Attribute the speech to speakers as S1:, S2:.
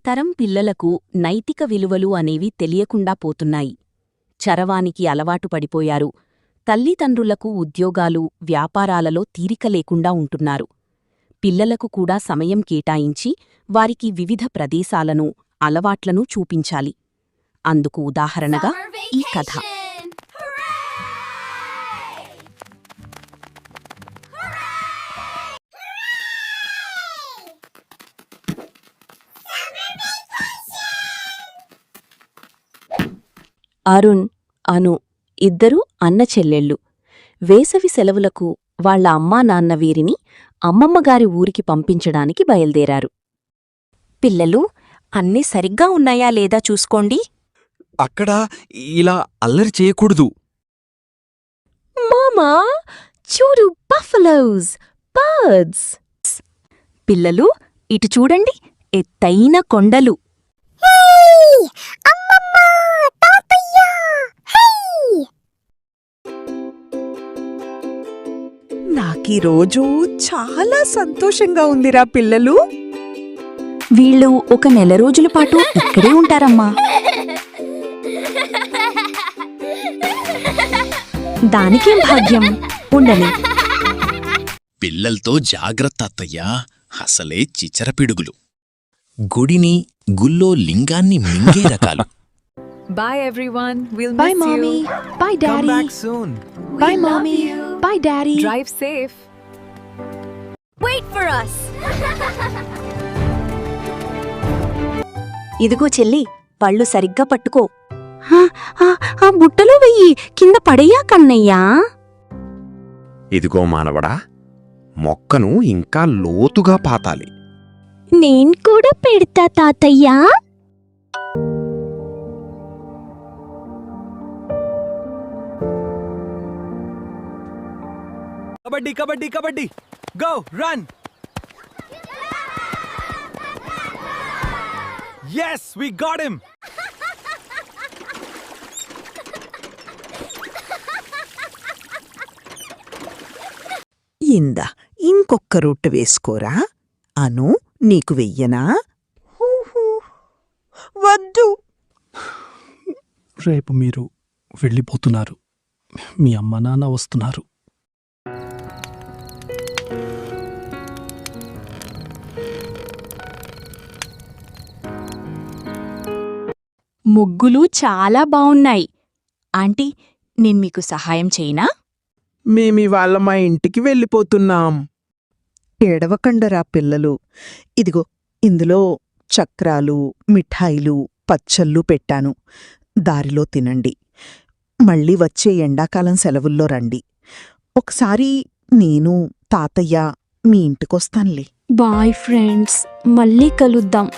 S1: తరం పిల్లలకు నైతిక విలువలు అనేవి తెలియకుండా పోతున్నాయి. చరవానికి అలవాటు పడిపోయారు. తల్లిదండ్రులకు ఉద్యోగాలు, వ్యాపారాలలో తీరిక లేకుండా ఉంటున్నారు. పిల్లలకు కూడా సమయం కేటాయించి వారికి వివిధ ప్రదేశాలను, అలవాట్లను చూపించాలి. అందుకు ఉదాహరణగా ఈ కథ. అరుణ్, అను ఇద్దరూ అన్నచెల్లెళ్ళు. వేసవి సెలవులకు వాళ్ల అమ్మా నాన్న వీరిని అమ్మమ్మగారి ఊరికి పంపించడానికి బయల్దేరారు. పిల్లలు, అన్నీ సరిగ్గా ఉన్నాయా లేదా చూసుకోండి.
S2: అక్కడ ఇలా అల్లరి చేయకూడదు.
S1: మామా, చూడు, బఫలోస్, బర్డ్స్. పిల్లలు, ఇటు చూడండి, ఎత్తైన కొండలు.
S3: నాకీరోజు చాలా సంతోషంగా ఉందిరా పిల్లలు.
S1: వీళ్ళు ఒక నెల రోజుల పాటు ఇక్కడే ఉంటారమ్మా. దానికేం భాగ్యం, ఉండని.
S4: పిల్లల్తో జాగ్రత్త అత్తయ్యా, అసలే చిచరపిడుగులు. గుడిని, గుల్లో లింగాన్ని మింగే రకాలు.
S5: Bye everyone. We'll
S1: Bye,
S5: miss
S1: Mommy.
S5: you.
S1: Bye, Daddy.
S2: Come back soon.
S1: Bye, Mommy. Bye, Daddy.
S5: Drive safe.
S6: Wait for us.
S1: ఇదిగో చెల్లి, పళ్ళు సరిగ్గా పట్టుకో. ఆ బుట్టలో వెయ్యి, కింద పడేయా కన్నయ్యా.
S2: ఇదిగో మానవడా, మొక్కను ఇంకా లోతుగా పాతాలి.
S6: నేను కూడా పెడతా తాతయ్యా.
S2: Kabaddi kabaddi kabaddi, go run. Yes, we got him.
S3: ఇందా, ఇంకొక్క రొట్టె వేసుకోరా. అను, నీకు వెయ్యనా? వద్దు.
S7: రేపు మీరు వెళ్ళిపోతున్నారు. మీ అమ్మ నాన్న వస్తున్నారు.
S1: ముగ్గులు చాలా బావున్నాయి. ఆంటీ, నేను మీకు సహాయం చేయనా?
S3: మేమివాళ మా ఇంటికి వెళ్ళిపోతున్నాం. ఏడవకండరా పిల్లలు. ఇదిగో, ఇందులో చక్రాలు, మిఠాయిలు, పచ్చళ్ళు పెట్టాను. దారిలో తినండి. మళ్ళీ వచ్చే ఎండాకాలం సెలవుల్లో రండి. ఒకసారి నేను, తాతయ్య మీ ఇంటికొస్తాన్లే.
S6: బాయ్ ఫ్రెండ్స్, మళ్ళీ కలుద్దాం.